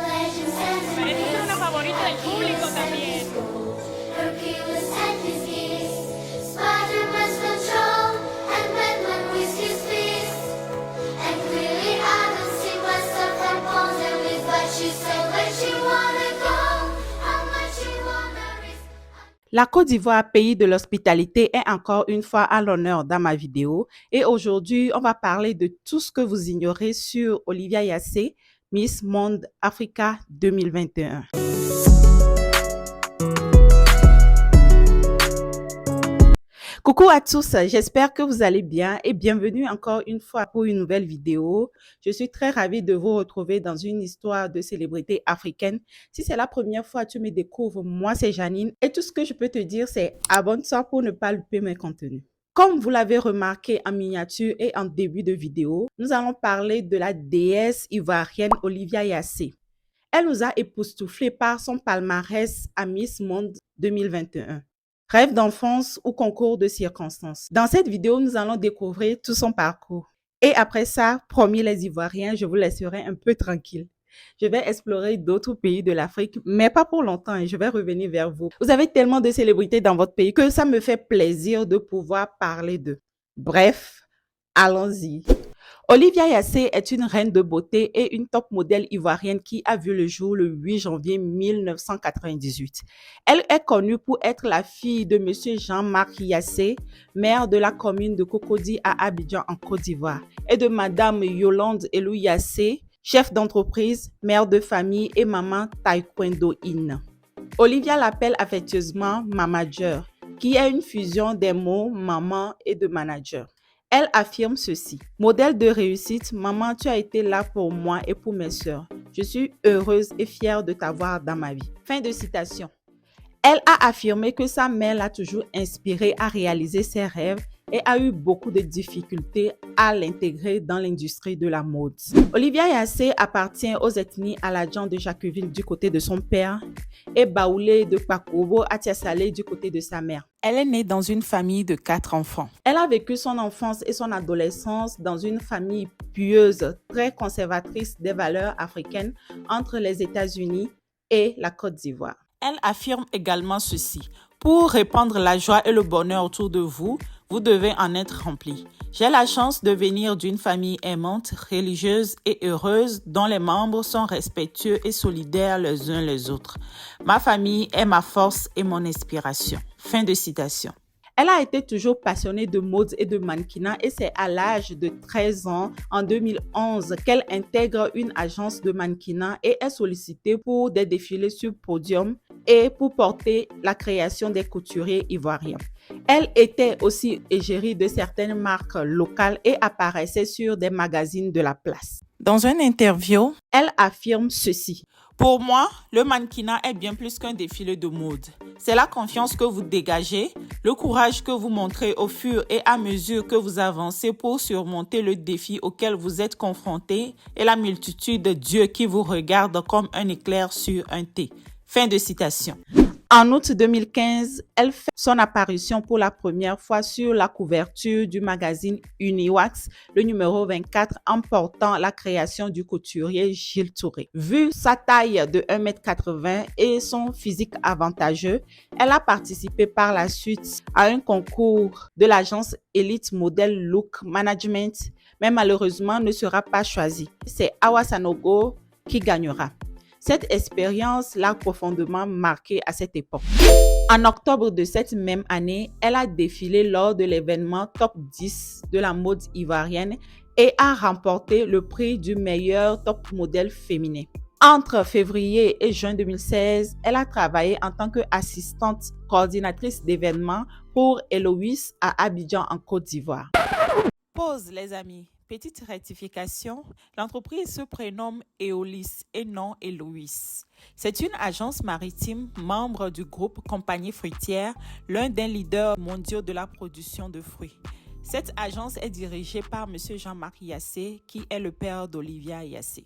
Parece ser una favorita del público también. La Côte d'Ivoire, pays de l'hospitalité, est encore une fois à l'honneur dans ma vidéo. Et aujourd'hui, on va parler de tout ce que vous ignorez sur Olivia Yassé, Miss Monde Africa 2021. Coucou à tous, j'espère que vous allez bien et bienvenue encore une fois pour une nouvelle vidéo. Je suis très ravie de vous retrouver dans une histoire de célébrité africaine. Si c'est la première fois que tu me découvres, moi c'est Janine et tout ce que je peux te dire c'est abonne-toi pour ne pas louper mes contenus. Comme vous l'avez remarqué en miniature et en début de vidéo, nous allons parler de la déesse ivoirienne Olivia Yassé. Elle nous a époustouflés par son palmarès à Miss Monde 2021. Rêve d'enfance ou concours de circonstances. Dans cette vidéo, nous allons découvrir tout son parcours. Et après ça, promis les Ivoiriens, je vous laisserai un peu tranquille. Je vais explorer d'autres pays de l'Afrique, mais pas pour longtemps, et je vais revenir vers vous. Vous avez tellement de célébrités dans votre pays que ça me fait plaisir de pouvoir parler d'eux. Bref, allons-y. Olivia Yassé est une reine de beauté et une top modèle ivoirienne qui a vu le jour le 8 janvier 1998. Elle est connue pour être la fille de Monsieur Jean-Marc Yassé, maire de la commune de Cocody à Abidjan en Côte d'Ivoire, et de Madame Yolande Elou Yassé, chef d'entreprise, mère de famille et maman taekwondoïne. Olivia l'appelle affectueusement mamager, qui est une fusion des mots maman et de manager. Elle affirme ceci. Modèle de réussite, maman, tu as été là pour moi et pour mes sœurs. Je suis heureuse et fière de t'avoir dans ma vie. Fin de citation. Elle a affirmé que sa mère l'a toujours inspirée à réaliser ses rêves et a eu beaucoup de difficultés à l'intégrer dans l'industrie de la mode. Olivia Yassé appartient aux ethnies Aladjan de Jacqueville du côté de son père et Baoulé de Pakobo à Tiasalé du côté de sa mère. Elle est née dans une famille de 4 enfants. Elle a vécu son enfance et son adolescence dans une famille pieuse, très conservatrice des valeurs africaines entre les États-Unis et la Côte d'Ivoire. Elle affirme également ceci. Pour répandre la joie et le bonheur autour de vous, vous devez en être rempli. J'ai la chance de venir d'une famille aimante, religieuse et heureuse dont les membres sont respectueux et solidaires les uns les autres. Ma famille est ma force et mon inspiration. Fin de citation. Elle a été toujours passionnée de mode et de mannequinat et c'est à l'âge de 13 ans, en 2011, qu'elle intègre une agence de mannequinat et est sollicitée pour des défilés sur podium et pour porter la création des couturiers ivoiriens. Elle était aussi égérie de certaines marques locales et apparaissait sur des magazines de la place. Dans une interview, elle affirme ceci. Pour moi, le mannequinat est bien plus qu'un défilé de mode. C'est la confiance que vous dégagez, le courage que vous montrez au fur et à mesure que vous avancez pour surmonter le défi auquel vous êtes confronté et la multitude de dieux qui vous regardent comme un éclair sur un thé. Fin de citation. En août 2015, elle fait son apparition pour la première fois sur la couverture du magazine Uniwax, le numéro 24, en portant la création du couturier Gilles Touré. Vu sa taille de 1,80 m et son physique avantageux, elle a participé par la suite à un concours de l'agence Elite Model Look Management, mais malheureusement ne sera pas choisie. C'est Awa Sanogo qui gagnera. Cette expérience l'a profondément marquée à cette époque. En octobre de cette même année, elle a défilé lors de l'événement Top 10 de la mode ivoirienne et a remporté le prix du meilleur top modèle féminin. Entre février et juin 2016, elle a travaillé en tant qu'assistante coordinatrice d'événements pour Eloïs à Abidjan en Côte d'Ivoire. Pause les amis. Petite rectification, l'entreprise se prénomme Eolis et non Eloïs. C'est une agence maritime, membre du groupe Compagnie Fruitière, l'un des leaders mondiaux de la production de fruits. Cette agence est dirigée par M. Jean-Marc Yassé, qui est le père d'Olivia Yassé.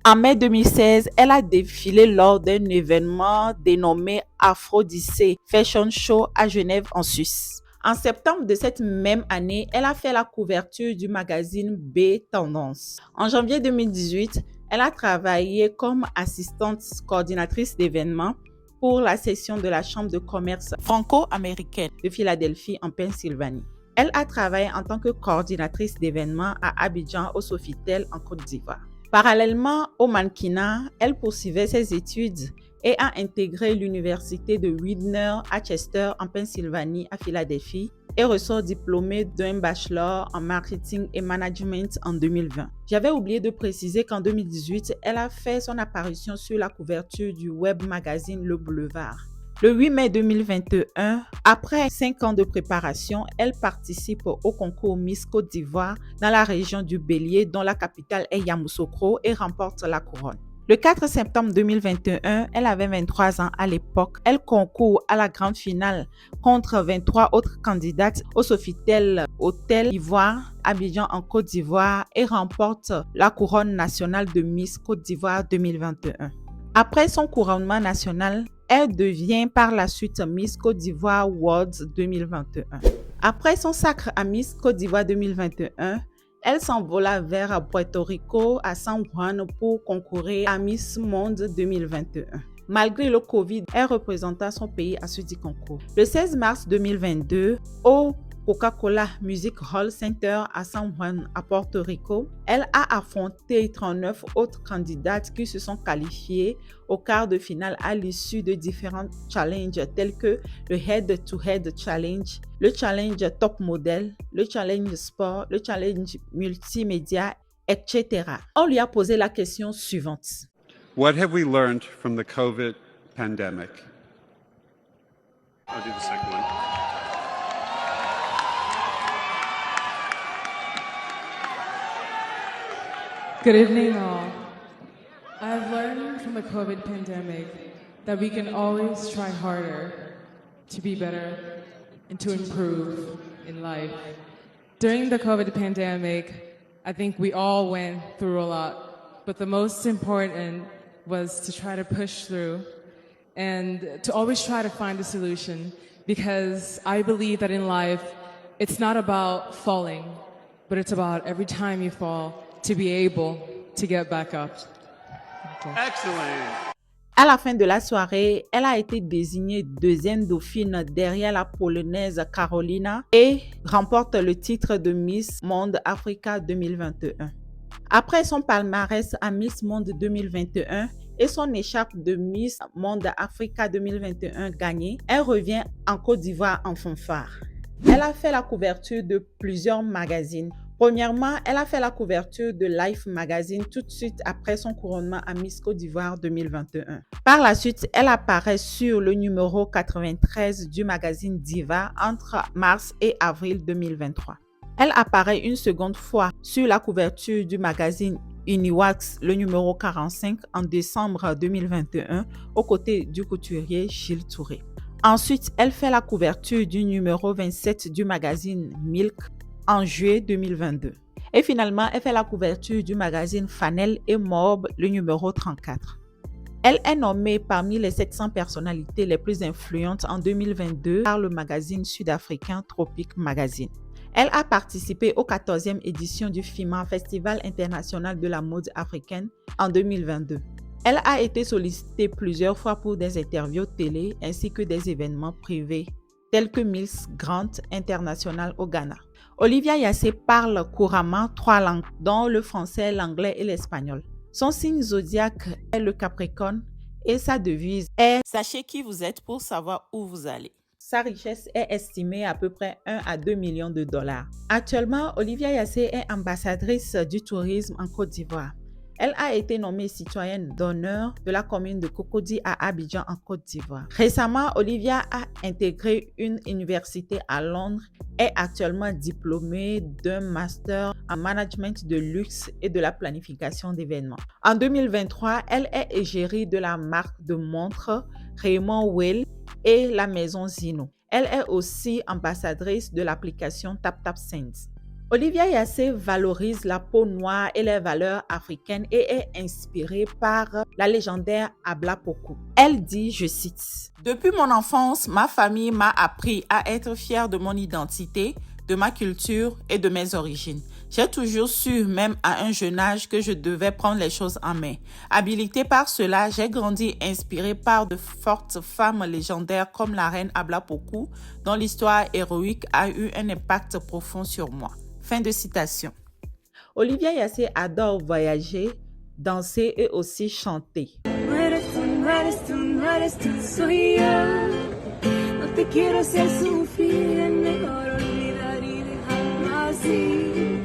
En mai 2016, elle a défilé lors d'un événement dénommé Aphrodisée Fashion Show à Genève en Suisse. En septembre de cette même année, elle a fait la couverture du magazine B Tendance. En janvier 2018, elle a travaillé comme assistante coordinatrice d'événements pour la section de la Chambre de commerce franco-américaine de Philadelphie en Pennsylvanie. Elle a travaillé en tant que coordinatrice d'événements à Abidjan au Sofitel en Côte d'Ivoire. Parallèlement au mannequinat, elle poursuivait ses études et a intégré l'université de Widener à Chester en Pennsylvanie à Philadelphie et ressort diplômée d'un bachelor en marketing et management en 2020. J'avais oublié de préciser qu'en 2018, elle a fait son apparition sur la couverture du web magazine Le Boulevard. Le 8 mai 2021, après 5 ans de préparation, elle participe au concours Miss Côte d'Ivoire dans la région du Bélier, dont la capitale est Yamoussoukro, et remporte la couronne. Le 4 septembre 2021, elle avait 23 ans à l'époque. Elle concourt à la grande finale contre 23 autres candidates au Sofitel Hôtel Ivoire, Abidjan en Côte d'Ivoire, et remporte la couronne nationale de Miss Côte d'Ivoire 2021. Après son couronnement national, elle devient par la suite Miss Côte d'Ivoire Worlds 2021. Après son sacre à Miss Côte d'Ivoire 2021, elle s'envola vers Puerto Rico à San Juan pour concourir à Miss Monde 2021. Malgré le Covid, elle représenta son pays à ce dit concours. Le 16 mars 2022, au Coca-Cola Music Hall Center à San Juan à Porto Rico, elle a affronté 39 autres candidates qui se sont qualifiées au quart de finale à l'issue de différents challenges tels que le Head-to-Head Challenge, le Challenge Top Model, le Challenge Sport, le Challenge Multimédia, etc. On lui a posé la question suivante. What have we learned from the COVID pandemic? I'll do the second one. Good evening, all. I've learned from the COVID pandemic that we can always try harder to be better and to improve in life. During the COVID pandemic, I think we all went through a lot, but the most important was to try to push through and to always try to find a solution, because I believe that in life, it's not about falling, but it's about every time you fall, to be able to get back up. Okay. Excellent. À la fin de la soirée, elle a été désignée deuxième dauphine derrière la Polonaise Karolina et remporte le titre de Miss Monde Africa 2021. Après son palmarès à Miss Monde 2021 et son écharpe de Miss Monde Africa 2021 gagnée, elle revient en Côte d'Ivoire en fanfare. Elle a fait la couverture de plusieurs magazines. Premièrement, elle a fait la couverture de Life Magazine tout de suite après son couronnement à Miss Côte d'Ivoire 2021. Par la suite, elle apparaît sur le numéro 93 du magazine Diva entre mars et avril 2023. Elle apparaît une seconde fois sur la couverture du magazine Uniwax, le numéro 45, en décembre 2021, aux côtés du couturier Gilles Touré. Ensuite, elle fait la couverture du numéro 27 du magazine Milk en juillet 2022. Et finalement, elle fait la couverture du magazine Fanel et Morbe, le numéro 34. Elle est nommée parmi les 700 personnalités les plus influentes en 2022 par le magazine sud-africain Tropic Magazine. Elle a participé aux 14e édition du FIMA, Festival international de la mode africaine, en 2022. Elle a été sollicitée plusieurs fois pour des interviews télé ainsi que des événements privés, tels que Miss Grant International au Ghana. Olivia Yassé parle couramment 3 langues, dont le français, l'anglais et l'espagnol. Son signe zodiaque est le Capricorne et sa devise est « Sachez qui vous êtes pour savoir où vous allez ». Sa richesse est estimée à peu près 1 à 2 millions de dollars. Actuellement, Olivia Yassé est ambassadrice du tourisme en Côte d'Ivoire. Elle a été nommée citoyenne d'honneur de la commune de Cocody à Abidjan en Côte d'Ivoire. Récemment, Olivia a intégré une université à Londres et est actuellement diplômée d'un master en management de luxe et de la planification d'événements. En 2023, elle est égérie de la marque de montres Raymond Weil et la maison Zino. Elle est aussi ambassadrice de l'application TapTapSense. Olivia Yassé valorise la peau noire et les valeurs africaines et est inspirée par la légendaire Abla Poku. Elle dit, je cite, « Depuis mon enfance, ma famille m'a appris à être fière de mon identité, de ma culture et de mes origines. J'ai toujours su, même à un jeune âge, que je devais prendre les choses en main. Habilitée par cela, j'ai grandi inspirée par de fortes femmes légendaires comme la reine Abla Poku, dont l'histoire héroïque a eu un impact profond sur moi. » Fin de citation. Olivia Yassé adore voyager, danser et aussi chanter. No eres tú, soy yo. No te quiero hacer sufrir, es mejor olvidar y dejarlo así.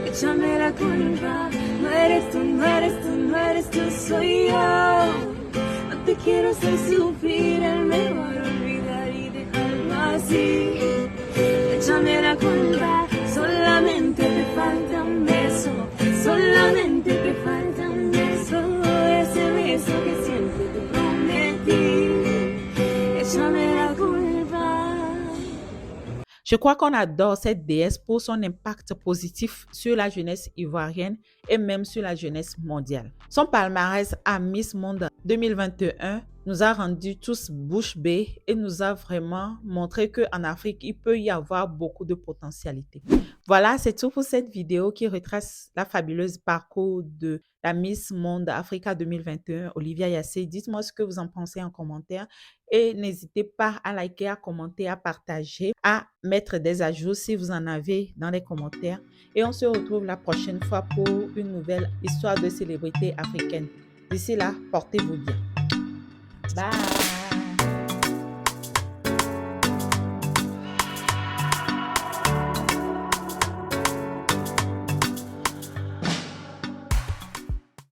Échame la culpa. No eres tú, soy yo. No te quiero hacer sufrir, es mejor olvidar y dejarlo así. Échame la culpa. Solamente te falta un beso, solamente te falta un beso, ese beso que siempre te prometí. Échame la culpa. Je crois qu'on adore cette déesse pour son impact positif sur la jeunesse ivoirienne et même sur la jeunesse mondiale. Son palmarès à Miss Monde 2021 nous a rendus tous bouche bée et nous a vraiment montré qu'en Afrique, il peut y avoir beaucoup de potentialité. Voilà, c'est tout pour cette vidéo qui retrace la fabuleuse parcours de la Miss Monde Africa 2021, Olivia Yassé. Dites-moi ce que vous en pensez en commentaire et n'hésitez pas à liker, à commenter, à partager, à mettre des ajouts si vous en avez dans les commentaires. Et on se retrouve la prochaine fois pour une nouvelle histoire de célébrité africaine. D'ici là, portez-vous bien. Bye!